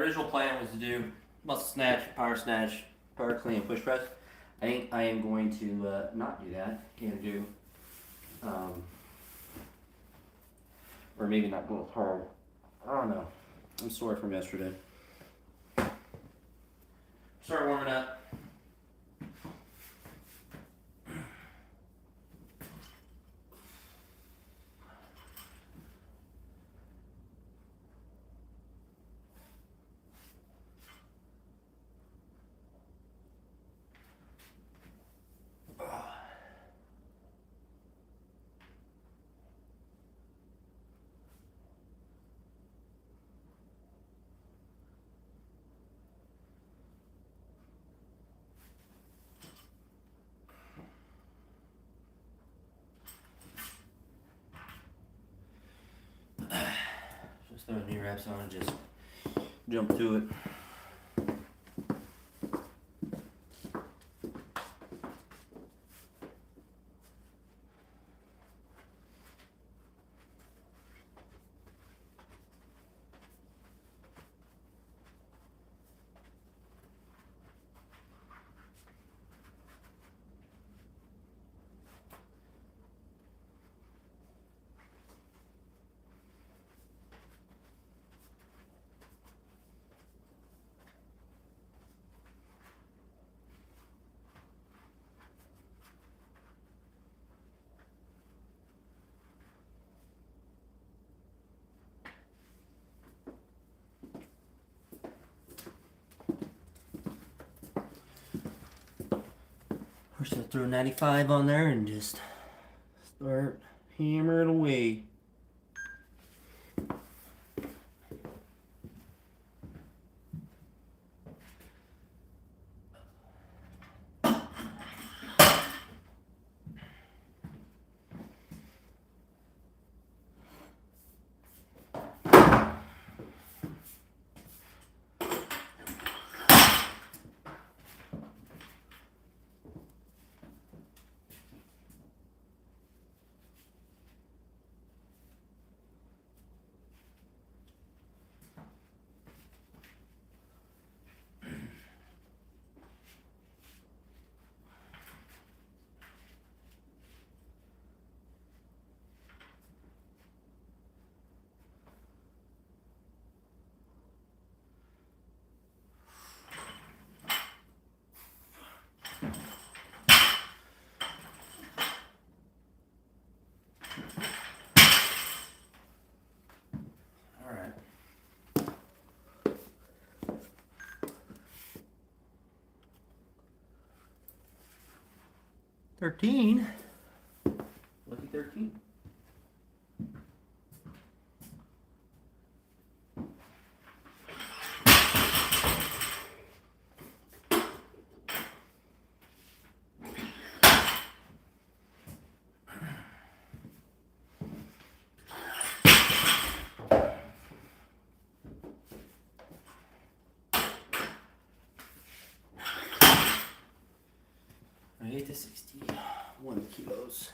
original plan was to do muscle snatch, power clean, and push press. I think I am going to not do that and do, or maybe not go as hard. I don't know. I'm sore from yesterday. Start warming up. Just throw knee wraps on and just jump to it. We're just gonna throw 95 on there and just start hammering away. Alright. 13. Lucky 13. I hate the 61 kilos.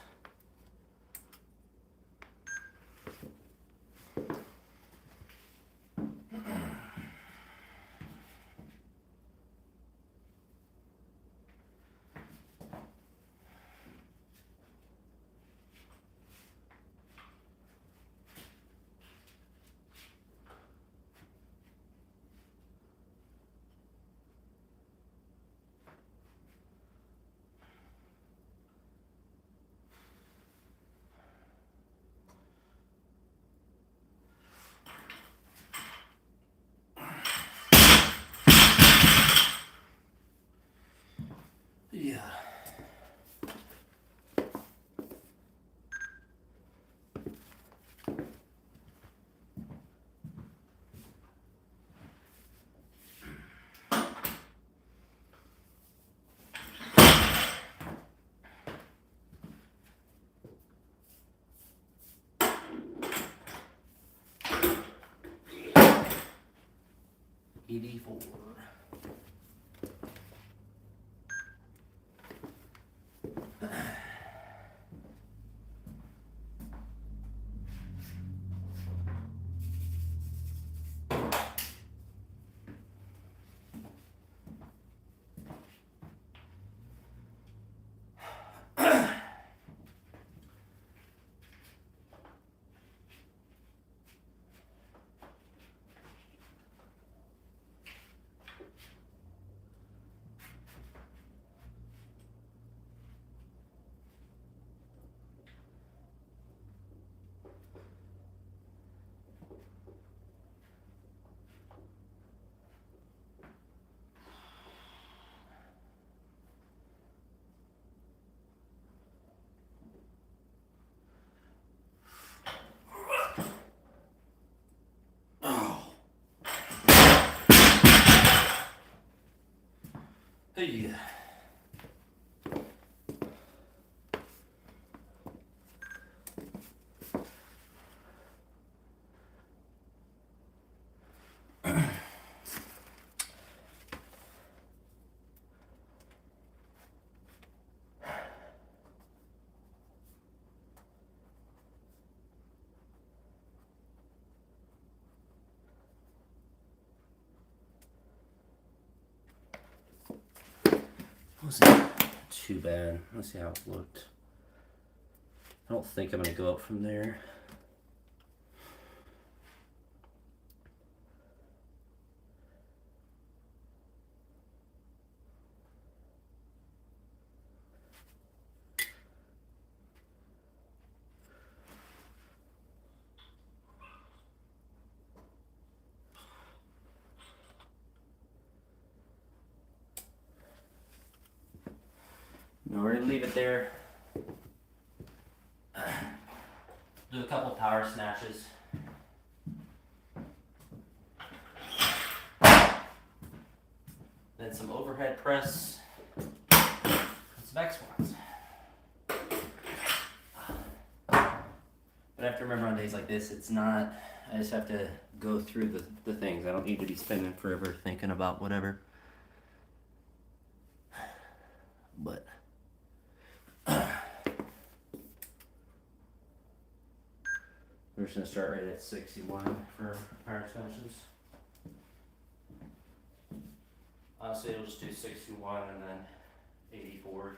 Yeah. $84. Hey. Wasn't too bad. Let's see how it looked. I don't think I'm gonna go up from there. No, we're gonna leave it there. Do a couple power snatches. Then some overhead press. And some back squats. But I have to remember on days like this, it's not, I just have to go through the things. I don't need to be spending forever thinking about whatever. But we're just gonna start right at 61 for power extensions. Honestly, it'll just do 61 and then 84.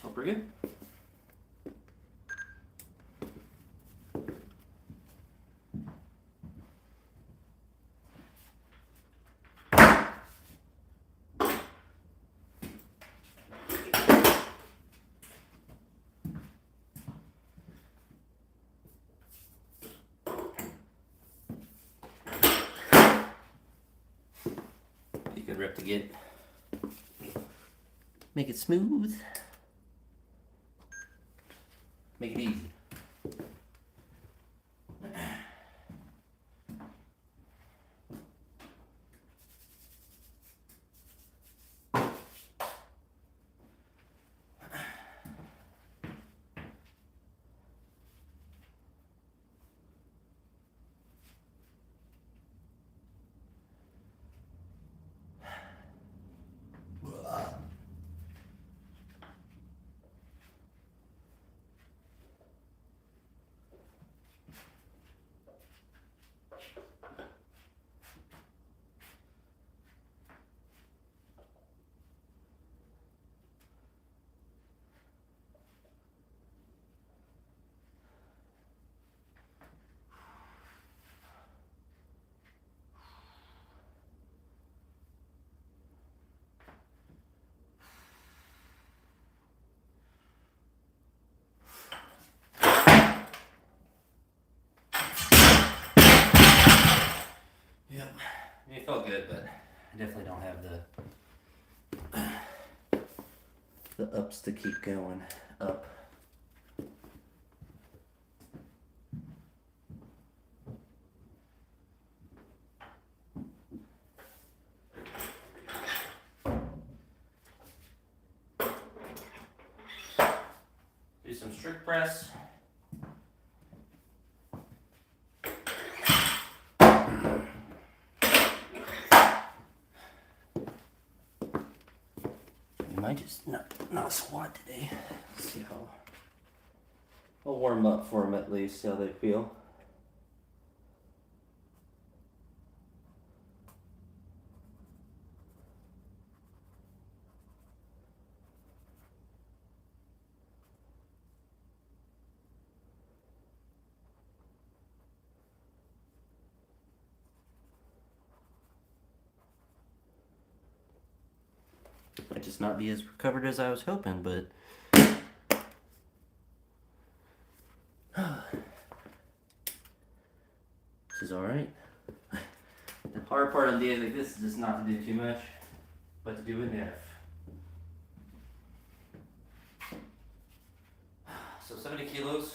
So pretty good. You could rip to get, make it smooth, make it easy. Yep, it felt good, but I definitely don't have the ups to keep going up. Do some strict press. I just not squat today. Let's see how I'll warm up for them at least, see how they feel. Might just not be as recovered as I was hoping, but this is alright. The hard part on days like this is just not to do too much, but to do enough. So 70 kilos.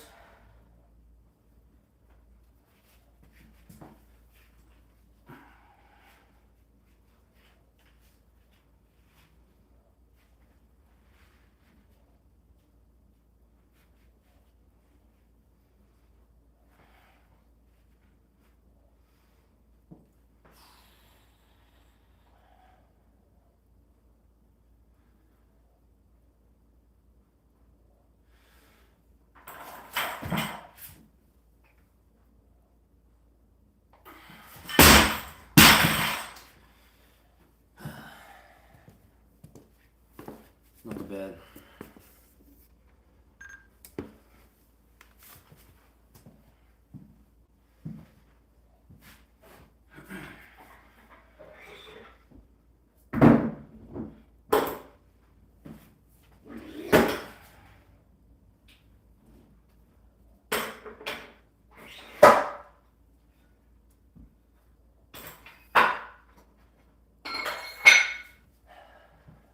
Not bad.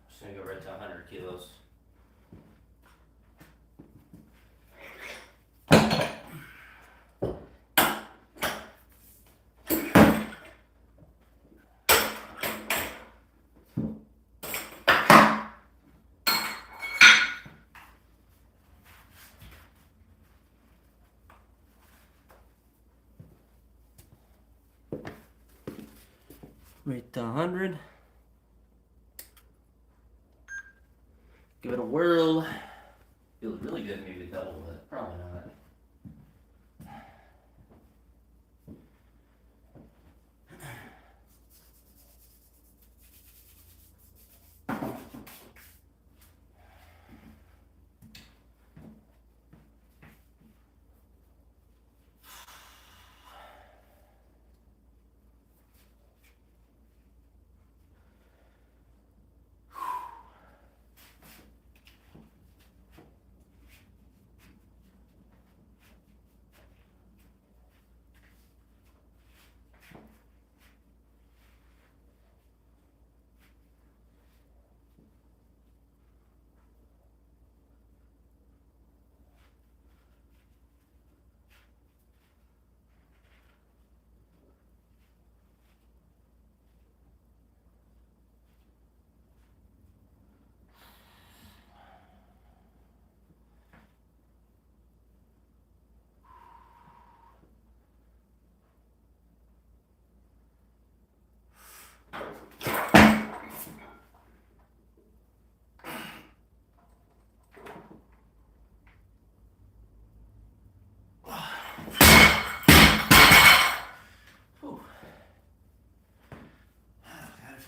Just gonna go right to 100 kilos. Right to 100. Give it a whirl. Feels really good, maybe double, but probably not.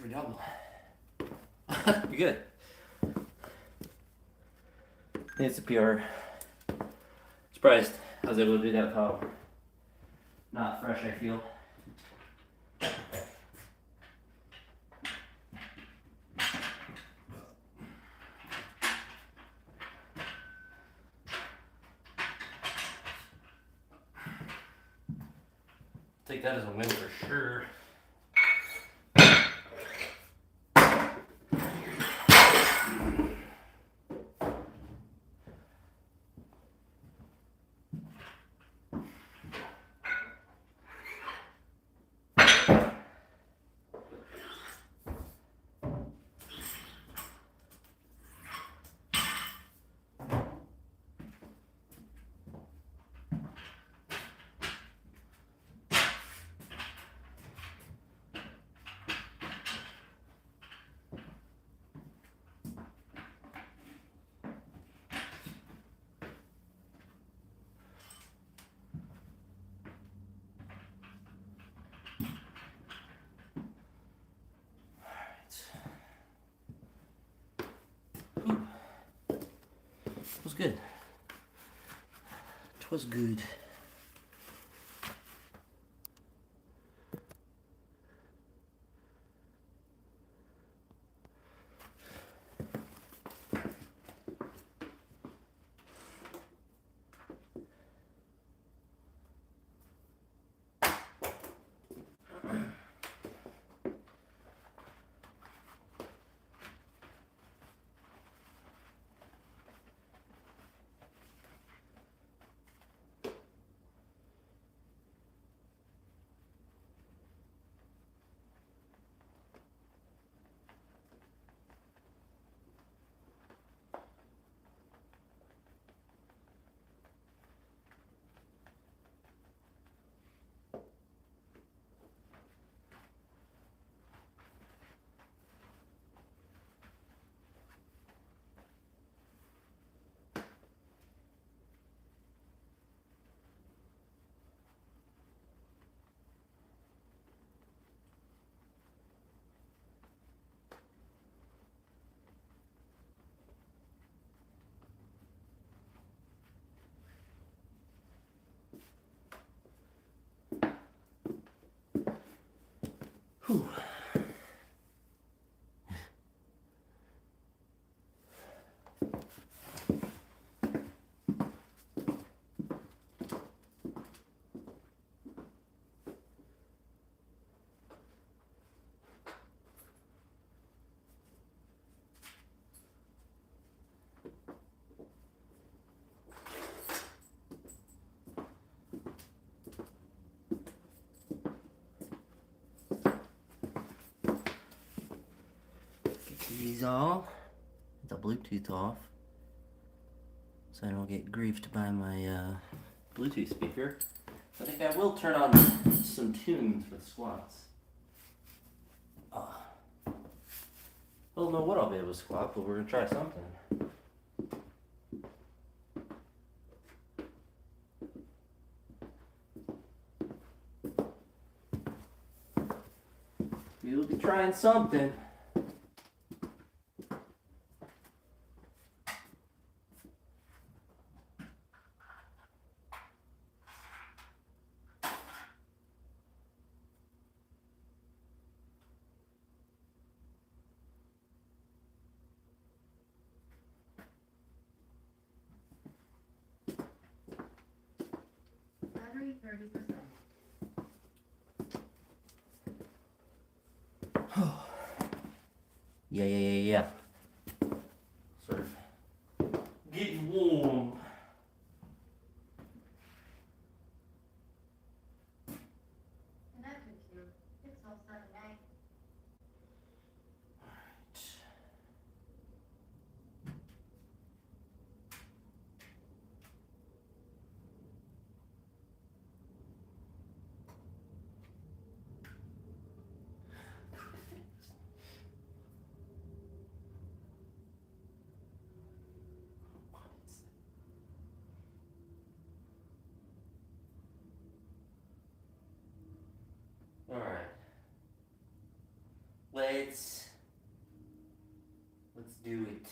For double. You're good. It's a PR. Surprised I was able to do that how not fresh I feel. Take that as a win for sure. It was good. It was good. these off. The Bluetooth off. So I don't get griefed by my Bluetooth speaker. I think I will turn on some tunes for the squats. I don't know what I'll be able to squat, but we're going to try something. We'll be trying something. Battery 30%. Yeah. Sort of getting warm. Connected to Pixel 7a. Alright. Let's do it.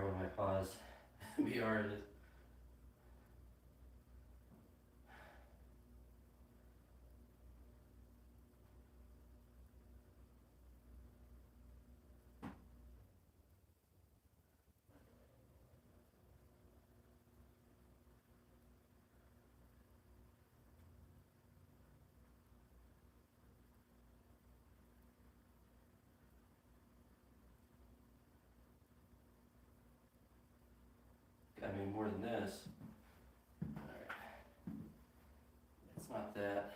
where my pause BR is. Gotta be more than this. Alright. It's not that.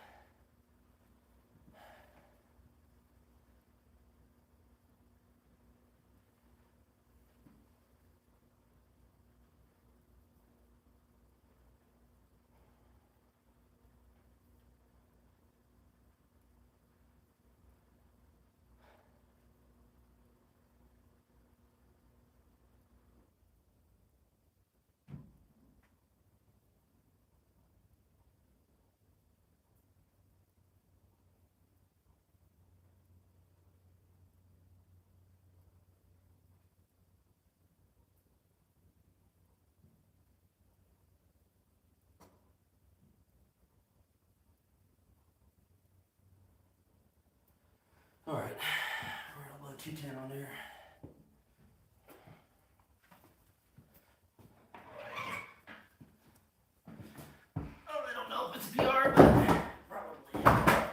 Alright, we're gonna load 210 on there. Oh, I don't know if it's PR, but probably.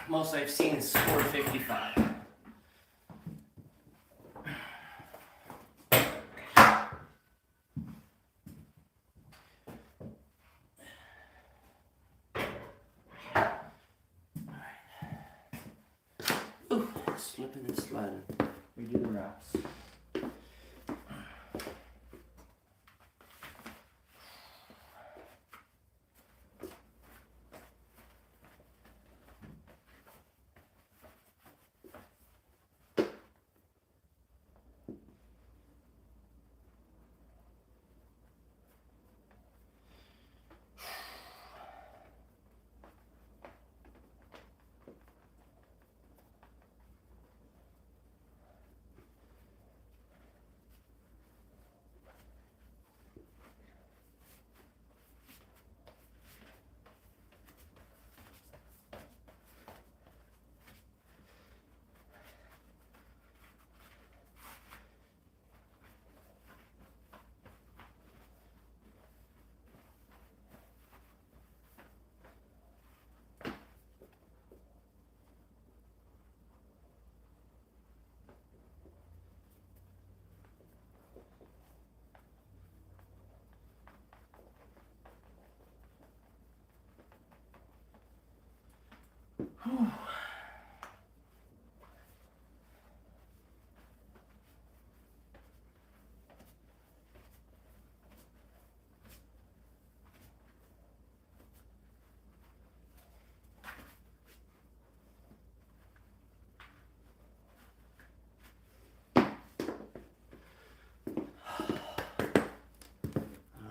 Most I've seen is 455. Ooh, slipping and sliding. Redo the wraps.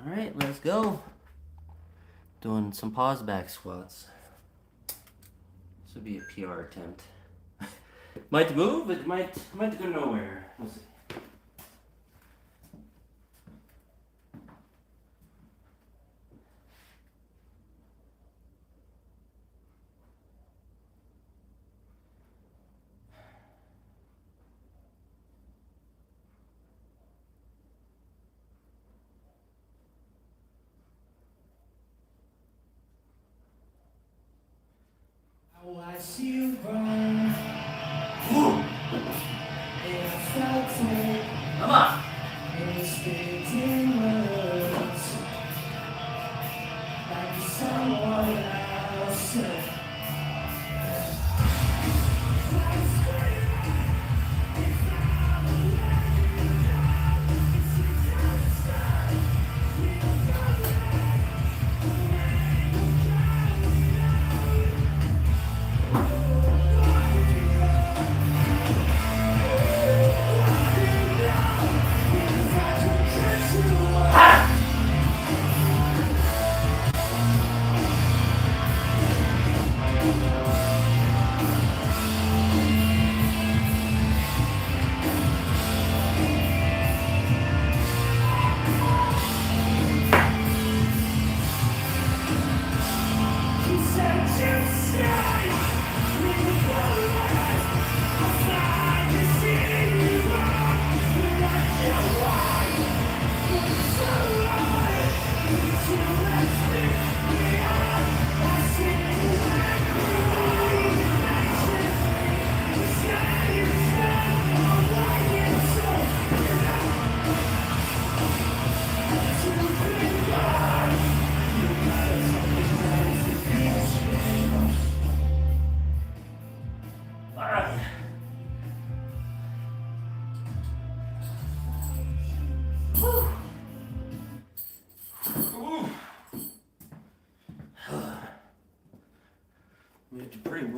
Alright, let's go. Doing some pause back squats. This would be a PR attempt. Might move, it might go nowhere. We'll see. I watched you burn. And I felt it. Come on! And it stayed in words. Like someone else.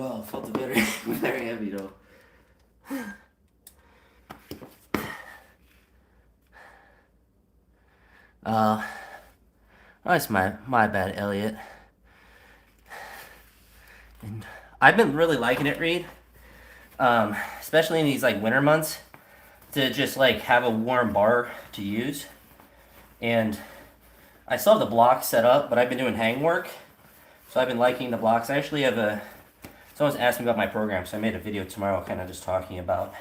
Wow, it felt very, very heavy though. That's my bad, Elliot. And I've been really liking it, Reed. Especially in these like winter months, to just like have a warm bar to use. And I still have the blocks set up, but I've been doing hang work, so I've been liking the blocks. I actually have someone's asked me about my program, so I made a video tomorrow, kind of just talking about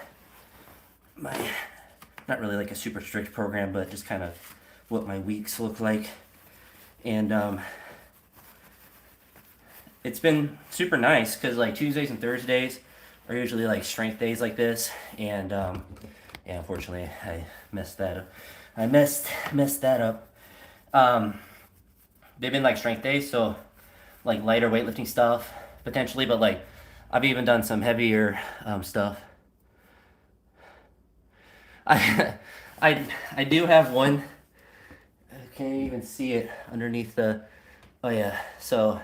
my, not really like a super strict program, but just kind of what my weeks look like. And it's been super nice because like Tuesdays and Thursdays are usually like strength days like this, and yeah, unfortunately I messed that up. I messed that up. They've been like strength days, so like lighter weightlifting stuff potentially, but like I've even done some heavier stuff. I do have one. I can't even see it underneath the. Oh yeah, so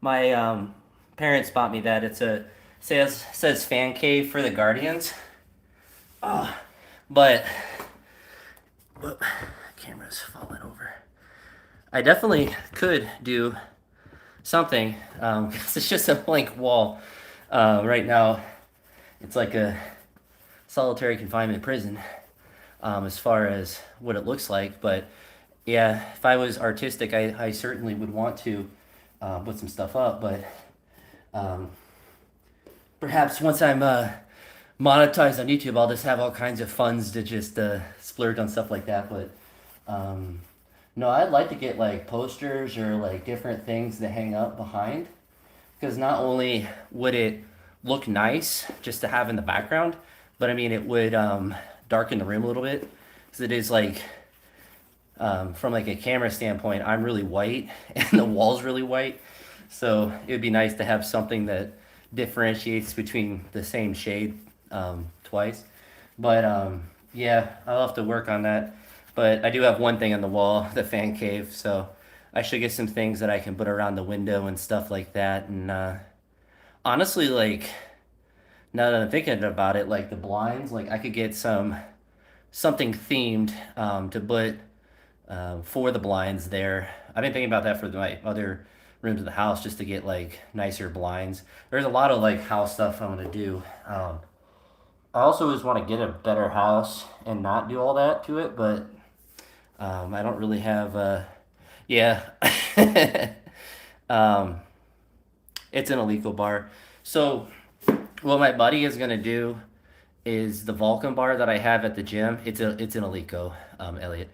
my parents bought me that. It's a says fan cave for the Guardians. But camera's falling over. I definitely could do something because it's just a blank wall right now. It's like a solitary confinement prison as far as what it looks like. But yeah, if I was artistic, I certainly would want to put some stuff up. But perhaps once I'm monetized on YouTube, I'll just have all kinds of funds to just splurge on stuff like that. But no, I'd like to get like posters or like different things to hang up behind, because not only would it look nice just to have in the background, but I mean it would darken the room a little bit, because it is like from like a camera standpoint, I'm really white and the wall's really white, so it would be nice to have something that differentiates between the same shade twice. But yeah, I'll have to work on that. But I do have one thing on the wall, the fan cave, so I should get some things that I can put around the window and stuff like that. And honestly, like, now that I'm thinking about it, like the blinds, like I could get something themed to put for the blinds there. I've been thinking about that for my other rooms of the house, just to get like nicer blinds. There's a lot of like house stuff I'm gonna do. I also just want to get a better house and not do all that to it, but I don't really have yeah. It's an Eleiko bar. So what my buddy is gonna do is the Vulcan bar that I have at the gym. It's an Eleiko, Elliot,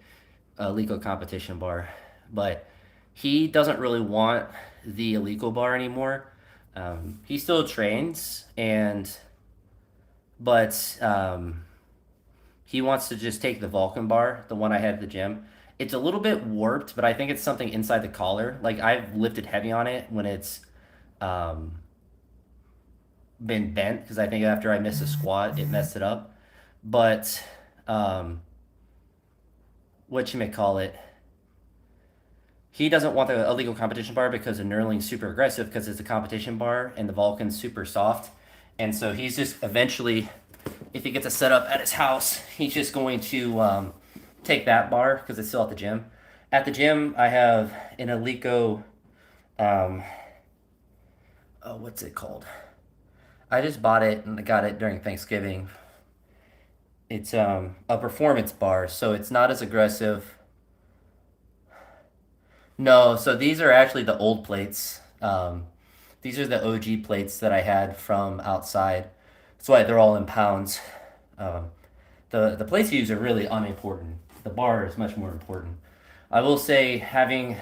Eleiko competition bar, but he doesn't really want the Eleiko bar anymore. He still trains, but he wants to just take the Vulcan bar, the one I had at the gym. It's a little bit warped, but I think it's something inside the collar. Like I've lifted heavy on it when it's been bent, because I think after I missed a squat, it messed it up. But whatchamacallit, he doesn't want the illegal competition bar because the knurling's super aggressive, because it's a competition bar and the Vulcan's super soft. And so he's just eventually, if he gets a setup at his house, he's just going to take that bar because it's still at the gym. At the gym, I have an Eleiko, what's it called? I just bought it and I got it during Thanksgiving. It's a performance bar, so it's not as aggressive. No, so these are actually the old plates. These are the OG plates that I had from outside. That's why they're all in pounds. The plates you use are really unimportant. The bar is much more important. I will say, having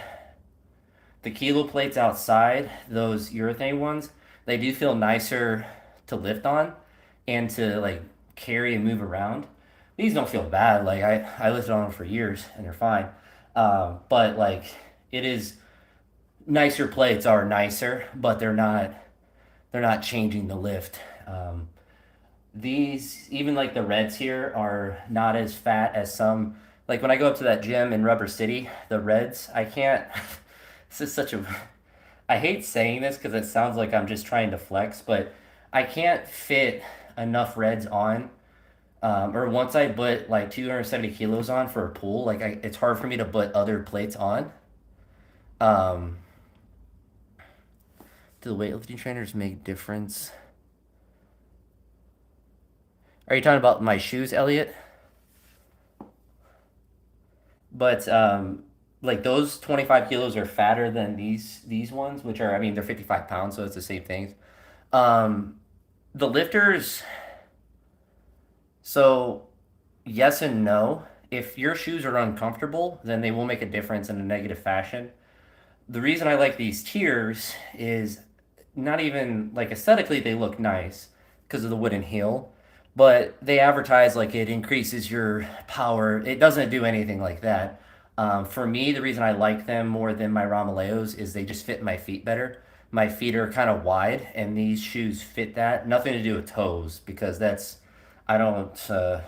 the kilo plates outside, those urethane ones, they do feel nicer to lift on and to like carry and move around. These don't feel bad. Like I lifted on them for years and they're fine. But like it is, nicer plates are nicer, but they're not changing the lift. These, even like the reds here, are not as fat as some. Like when I go up to that gym in Rubber City, the reds, I can't. This is such a. I hate saying this because it sounds like I'm just trying to flex, but I can't fit enough reds on. Or once I put like 270 kilos on for a pull, like it's hard for me to put other plates on. Um, do the weightlifting trainers make difference? Are you talking about my shoes, Elliot? But like those 25 kilos are fatter than these ones, which are, I mean, they're 55 pounds, so it's the same thing. Um, the lifters, so yes and no. If your shoes are uncomfortable, then they will make a difference in a negative fashion. The reason I like these tiers is not even like aesthetically they look nice because of the wooden heel, but they advertise like it increases your power. It doesn't do anything like that. For me, the reason I like them more than my Ramaleos is they just fit my feet better. My feet are kind of wide, and these shoes fit that. Nothing to do with toes because that's I don't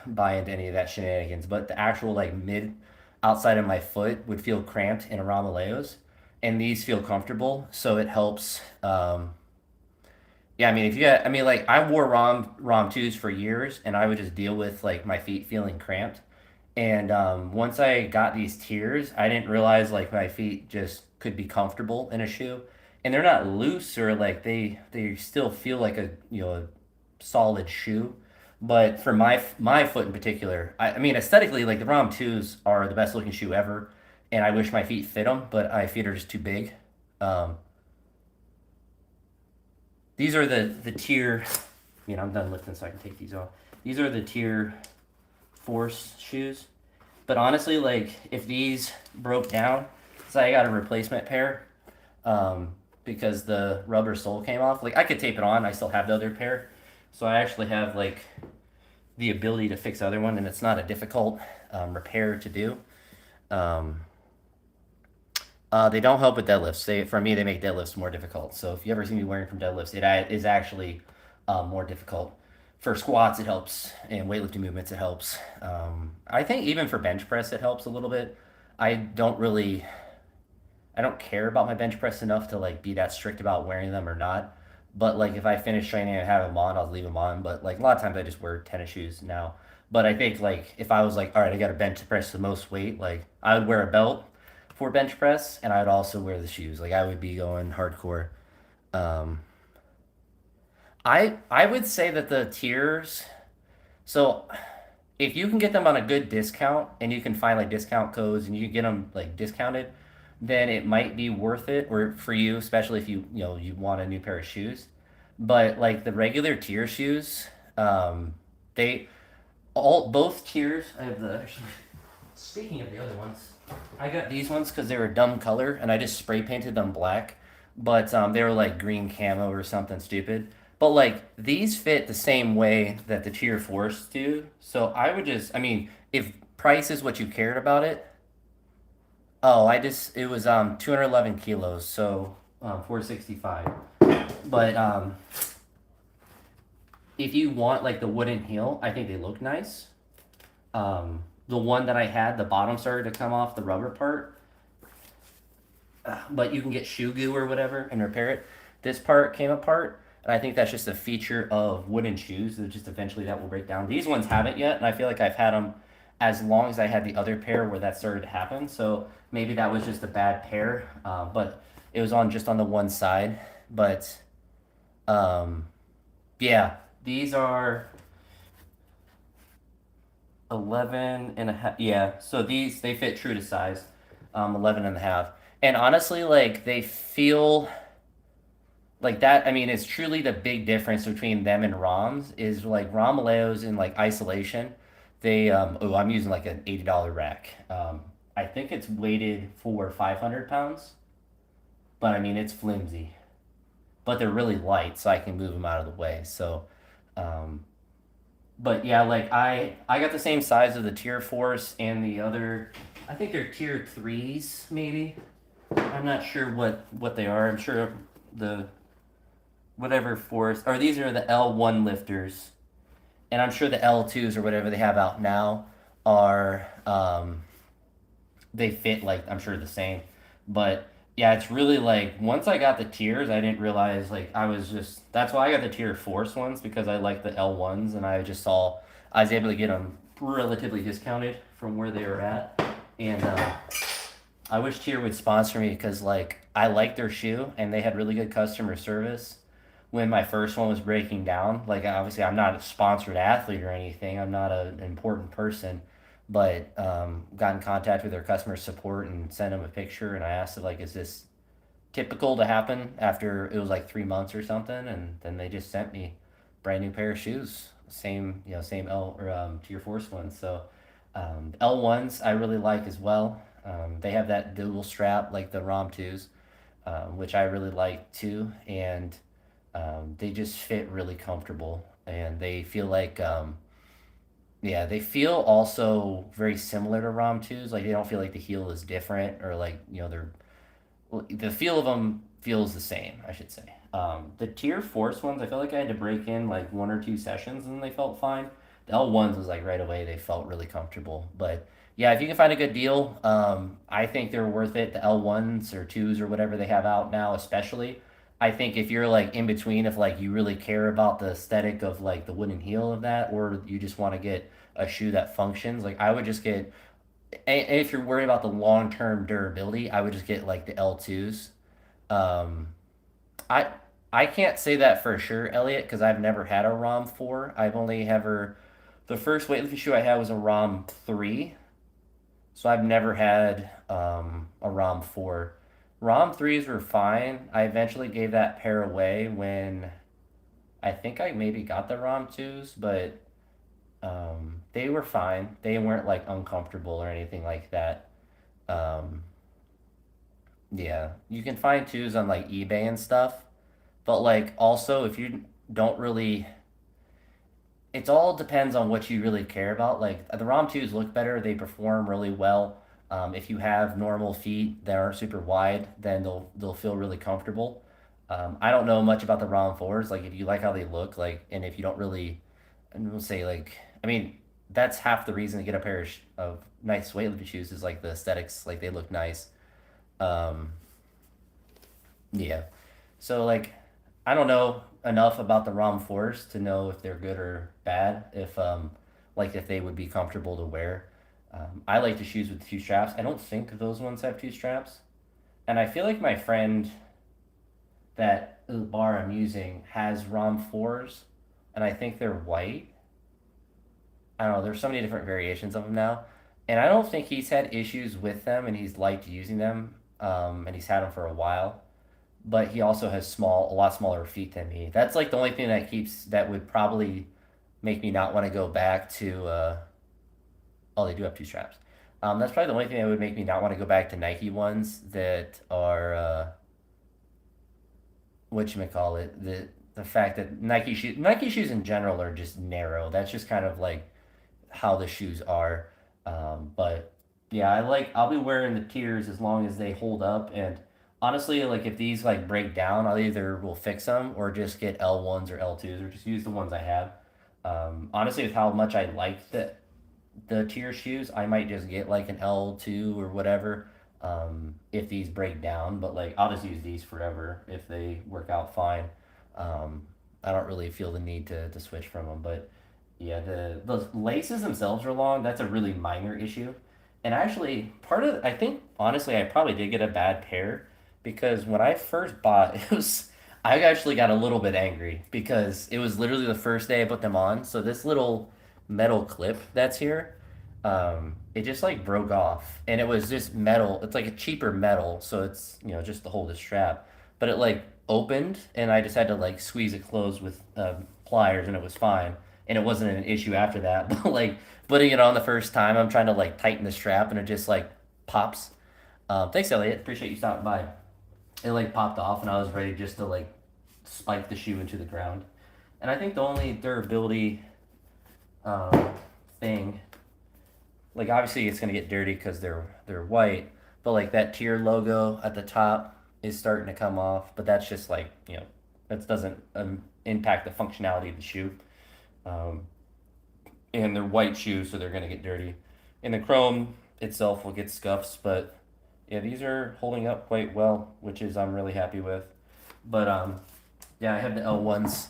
buy into any of that shenanigans. But the actual like mid outside of my foot would feel cramped in a Ramaleos, and these feel comfortable, so it helps. Yeah, I mean, if you got, I mean, like I wore Rom twos for years, and I would just deal with like my feet feeling cramped. And once I got these tiers, I didn't realize like my feet just could be comfortable in a shoe, and they're not loose or like they still feel like a a solid shoe. But for my foot in particular, I mean aesthetically, like the Rom twos are the best looking shoe ever, and I wish my feet fit them, but my feet are just too big. Um, these are the tier. I'm done lifting, so I can take these off. These are the tier force shoes. But honestly, like if these broke down, so I got a replacement pair, because the rubber sole came off. Like I could tape it on. I still have the other pair, so I actually have like the ability to fix the other one, and it's not a difficult repair to do. Um, they don't help with deadlifts. For me, they make deadlifts more difficult. So if you ever see me wearing from deadlifts, it is actually more difficult. For squats, it helps, and weightlifting movements, it helps. I think even for bench press, it helps a little bit. I don't really, I don't care about my bench press enough to like be that strict about wearing them or not. But like if I finish training and have them on, I'll leave them on. But like a lot of times I just wear tennis shoes now. But I think like if I was like, all right, I got to bench press the most weight, like I would wear a belt for bench press, and I would also wear the shoes. Like I would be going hardcore. Um, I would say that the tiers. So if you can get them on a good discount and you can find like discount codes and you can get them like discounted, then it might be worth it or for you, especially if you want a new pair of shoes. But like the regular tier shoes, they all both tiers. I have the actually. Speaking of the other ones, I got these ones because they were a dumb color and I just spray painted them black, but they were like green camo or something stupid. But like these fit the same way that the Tier Force do. So I would just, I mean, if price is what you cared about it. Oh, it was 211 kilos, so 465. But if you want like the wooden heel, I think they look nice. The one that I had, the bottom started to come off the rubber part, but you can get shoe goo or whatever and repair it. This part came apart, and I think that's just a feature of wooden shoes that just eventually that will break down. These ones haven't yet, and I feel like I've had them as long as I had the other pair where that started to happen. So maybe that was just a bad pair, but it was on just on the one side. But um, yeah, these are 11 and a half. Yeah, so these they fit true to size, 11 and a half. And honestly, like they feel like that. I mean, it's truly the big difference between them and ROMs is like Romaleos in like isolation. I'm using like an $80 rack. I think it's weighted for 500 pounds, but I mean it's flimsy. But they're really light, so I can move them out of the way. So, um, but yeah, like I got the same size of the Tier Force and the other. I think they're Tier threes, maybe. I'm not sure what they are. I'm sure the whatever force or these are the L1 lifters, and I'm sure the L2s or whatever they have out now are they fit like I'm sure the same, but Yeah, it's really like once I got the tiers, I didn't realize like I was just that's why I got the tier force ones because I like the L1s and I just saw I was able to get them relatively discounted from where they were at, and I wish Tier would sponsor me because like I like their shoe and they had really good customer service when my first one was breaking down. Like obviously I'm not a sponsored athlete or anything. I'm not an important person, but got in contact with their customer support and sent them a picture and I asked them like, is this typical to happen after it was like 3 months or something? And then they just sent me brand new pair of shoes, same same L or Tier Force ones. So L1s I really like as well. They have that dual strap like the ROM twos, which I really like too, and they just fit really comfortable, and they feel like yeah, they feel also very similar to ROM twos. Like they don't feel like the heel is different or like they're well, the feel of them feels the same, I should say. The Tier Force ones, I felt like I had to break in like 1 or 2 sessions and they felt fine. The L1s was like right away, they felt really comfortable. But yeah, if you can find a good deal, I think they're worth it. The L1s or 2s or whatever they have out now, especially. I think if you're like in between, if like you really care about the aesthetic of like the wooden heel of that, or you just want to get a shoe that functions, like I would just get if you're worried about the long term durability, I would just get like the L2s. Um, I I can't say that for sure, Elliot, because I've never had a ROM 4. I've only ever the first weightlifting shoe I had was a ROM 3, so I've never had a ROM 4. ROM 3s were fine. I eventually gave that pair away when I think I maybe got the ROM 2s, but they were fine. They weren't like uncomfortable or anything like that. Um, Yeah, you can find twos on like eBay and stuff, but like also if you don't really, it all depends on what you really care about. Like the ROM twos look better, they perform really well. If you have normal feet that aren't super wide, then they'll feel really comfortable. I don't know much about the ROM fours. Like if you like how they look, like and if you don't really, and we'll say like, I mean that's half the reason to get a pair of nice weightlifting shoes is like the aesthetics, like they look nice. Um, Yeah. So like I don't know enough about the ROM 4s to know if they're good or bad, if like if they would be comfortable to wear. I like the shoes with 2 straps. I don't think those ones have 2 straps. And I feel like my friend that the bar I'm using has ROM 4s and I think they're white. I don't know, there's so many different variations of them now. And I don't think he's had issues with them and he's liked using them. And he's had them for a while, but he also has a lot smaller feet than me. That's like the only thing that would probably make me not want to go back to. Oh, they do have 2 straps. That's probably the only thing that would make me not want to go back to Nike ones that are what you call it. The fact that Nike shoes in general are just narrow. That's just kind of like how the shoes are. But yeah, I'll be wearing the tiers as long as they hold up. And honestly, like if these like break down, I'll either will fix them or just get L1s or L2s or just use the ones I have. Honestly, with how much I like the tier shoes, I might just get like an L2 or whatever. If these break down, but like I'll just use these forever if they work out fine. Um, I don't really feel the need to switch from them, but yeah, the laces themselves are long. That's a really minor issue. And actually, I think honestly, I probably did get a bad pair because when I first bought, I actually got a little bit angry because it was literally the first day I put them on. So this little metal clip that's here, it just like broke off, and it was just metal. It's like a cheaper metal, so it's just to hold the strap, but it like opened, and I just had to like squeeze it closed with pliers, and it was fine and it wasn't an issue after that. But like putting it on the first time, I'm trying to like tighten the strap and it just like pops. Thanks, Elliot. Appreciate you stopping by. It like popped off and I was ready just to like spike the shoe into the ground. And I think the only durability um, thing, like obviously it's gonna get dirty because they're white, but like that tier logo at the top is starting to come off. But that's just like that doesn't impact the functionality of the shoe. Um, and they're white shoes, so they're gonna get dirty. And the chrome itself will get scuffs, but Yeah, these are holding up quite well, which is I'm really happy with. But yeah, I have the L1s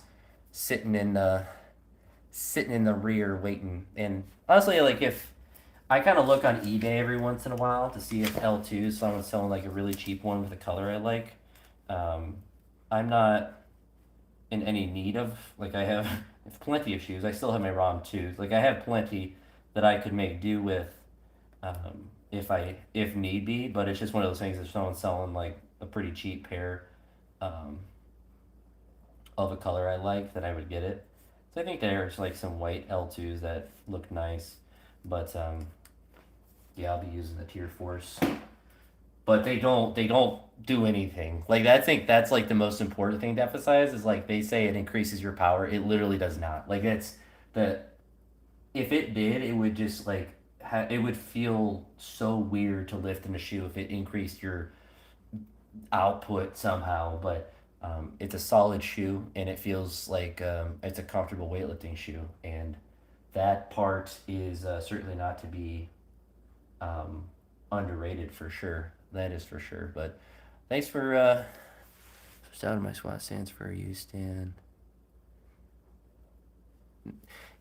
sitting in the rear waiting. And honestly, like if I kind of look on eBay every once in a while to see if L2s, someone's selling like a really cheap one with a color I like. Um, I'm not in any need of like I have plenty of shoes. I still have my ROM 2s. Like I have plenty that I could make do with if need be. But it's just one of those things. If someone's selling like a pretty cheap pair um, of a color I like, then I would get it. So I think there's like some white L2s that look nice, but yeah, I'll be using the Tier Force. But they don't do anything. Like I think that's like the most important thing to emphasize is like they say it increases your power. It literally does not. Like that's the if it did, it would just like it would feel so weird to lift in a shoe if it increased your output somehow. But it's a solid shoe and it feels like it's a comfortable weightlifting shoe, and that part is certainly not to be um, underrated for sure. That is for sure. But thanks for just out of my squat stands for a U stand.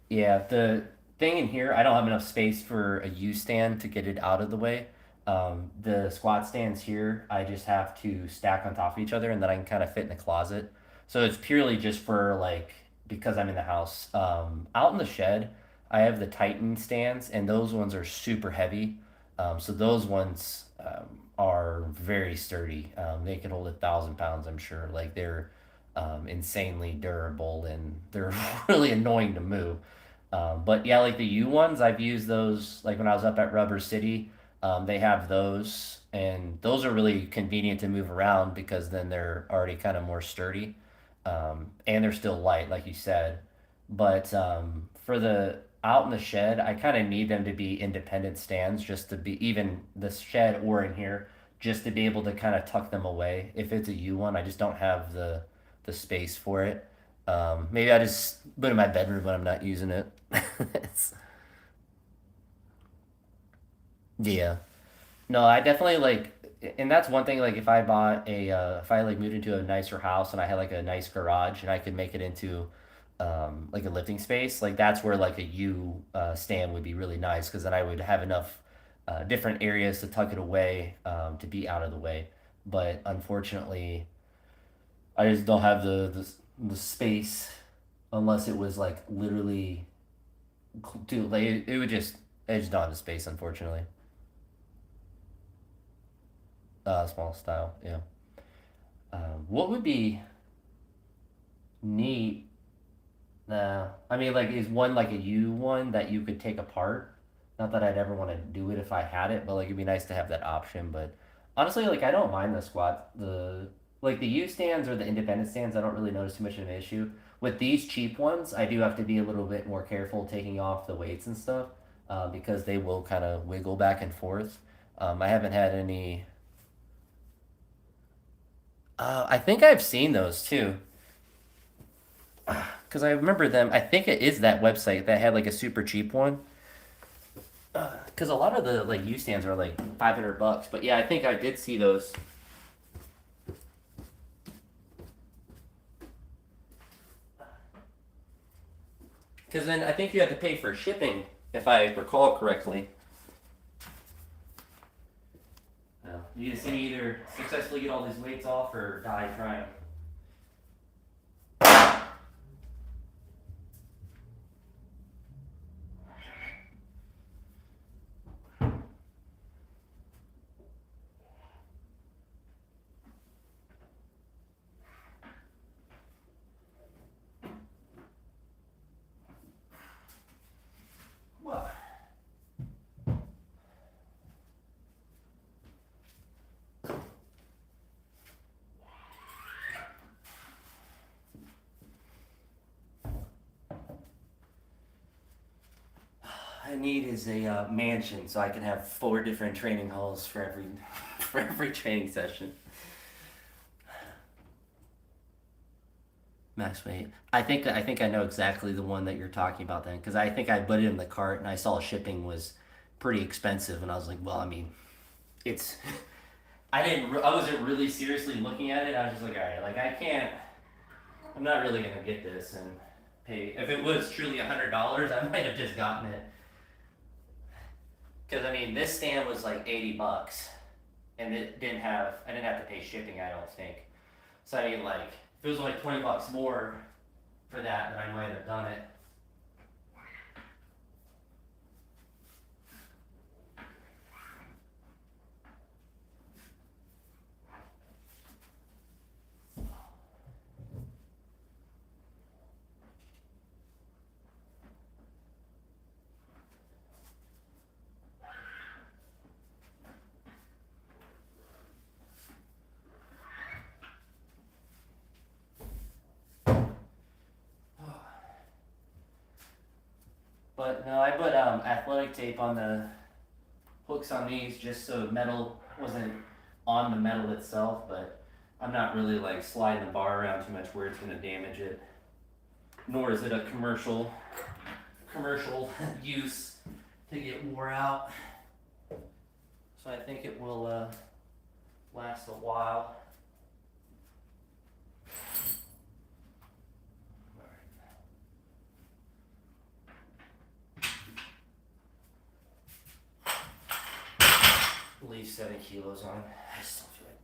Yeah, the thing in here, I don't have enough space for a U stand to get it out of the way. The squat stands here, I just have to stack on top of each other and then I can kind of fit in the closet. So it's purely just for like because I'm in the house. Out in the shed, I have the Titan stands and those ones are super heavy. So those ones are very sturdy. They can hold 1,000 pounds, I'm sure. Like they're insanely durable and they're really annoying to move. But yeah, like the U ones, I've used those like when I was up at Rubber City. They have those, and those are really convenient to move around because then they're already kind of more sturdy, and they're still light, like you said. But for the out in the shed, I kind of need them to be independent stands, just to be even the shed or in here, just to be able to kind of tuck them away. If it's a U one, I just don't have the space for it. Maybe I just put it in my bedroom when I'm not using it. It's- yeah. No, I definitely like, and that's one thing. Like, if I bought if I like moved into a nicer house and I had like a nice garage and I could make it into, like a lifting space, like that's where like a U stand would be really nice because then I would have enough different areas to tuck it away to be out of the way. But unfortunately, I just don't have the space unless it was like literally, dude, like it would just I just don't have the space, unfortunately. Small style, yeah. What would be neat? I mean, like, is one like a U one that you could take apart? Not that I'd ever want to do it if I had it, but like it'd be nice to have that option. But honestly, like I don't mind the squat, the like the U stands or the independent stands. I don't really notice too much of an issue. With these cheap ones, I do have to be a little bit more careful taking off the weights and stuff because they will kind of wiggle back and forth. I haven't had any. I think I've seen those too. Because I remember them. I think it is that website that had like a super cheap one. Because a lot of the like U stands are like $500, but yeah, I think I did see those. Because then I think you have to pay for shipping, if I recall correctly. You just need to either successfully get all these weights off or die trying. Well, I need is a mansion so I can have 4 different training halls for every for every training session. Max weight. I think I know exactly the one that you're talking about then, because I think I put it in the cart and I saw shipping was pretty expensive, and I was like, well, I mean, it's I wasn't really seriously looking at it. I was just like, all right, like I'm not really gonna get this and pay. If it was truly $100, I might have just gotten it. Cause I mean, this stand was like $80, and I didn't have to pay shipping. I don't think. So I mean, like, if it was only $20 more for that, then I might have done it. But no, I put athletic tape on the hooks on these just so metal wasn't on the metal itself, but I'm not really like sliding the bar around too much where it's gonna damage it. Nor is it a commercial use to get wore out. So I think it will last a while. Leave 7 kilos on. I still feel like,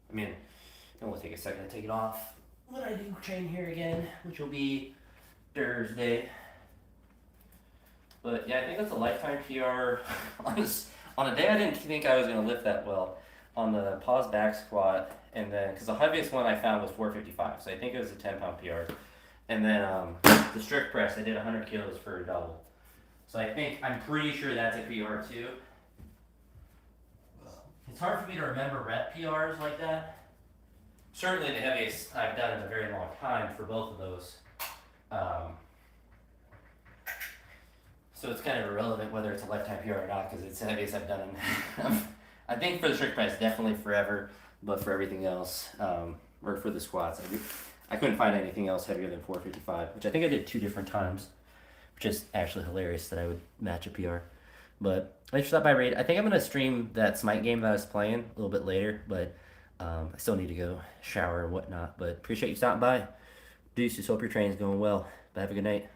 I mean, it will take a second to take it off when I do train here again, which will be Thursday. But yeah, I think that's a lifetime PR. On a day I didn't think I was going to lift that well, on the pause back squat, and then, because the heaviest one I found was 455, so I think it was a 10-pound PR. And then the strict press, I did 100 kilos for a double. So I'm pretty sure that's a PR too. It's hard for me to remember rep PRs like that. Certainly the heaviest I've done in a very long time for both of those. So it's kind of irrelevant whether it's a lifetime PR or not because it's the heaviest I've done. I think for the strict press, definitely forever, but for everything else, or for the squats, I couldn't find anything else heavier than 455, which I think I did 2 different times, which is actually hilarious that I would match a PR. But thanks for stopping by, Raid. I think I'm going to stream that Smite game that I was playing a little bit later, but I still need to go shower and whatnot. But appreciate you stopping by. Deuces, hope your training's going well. But have a good night.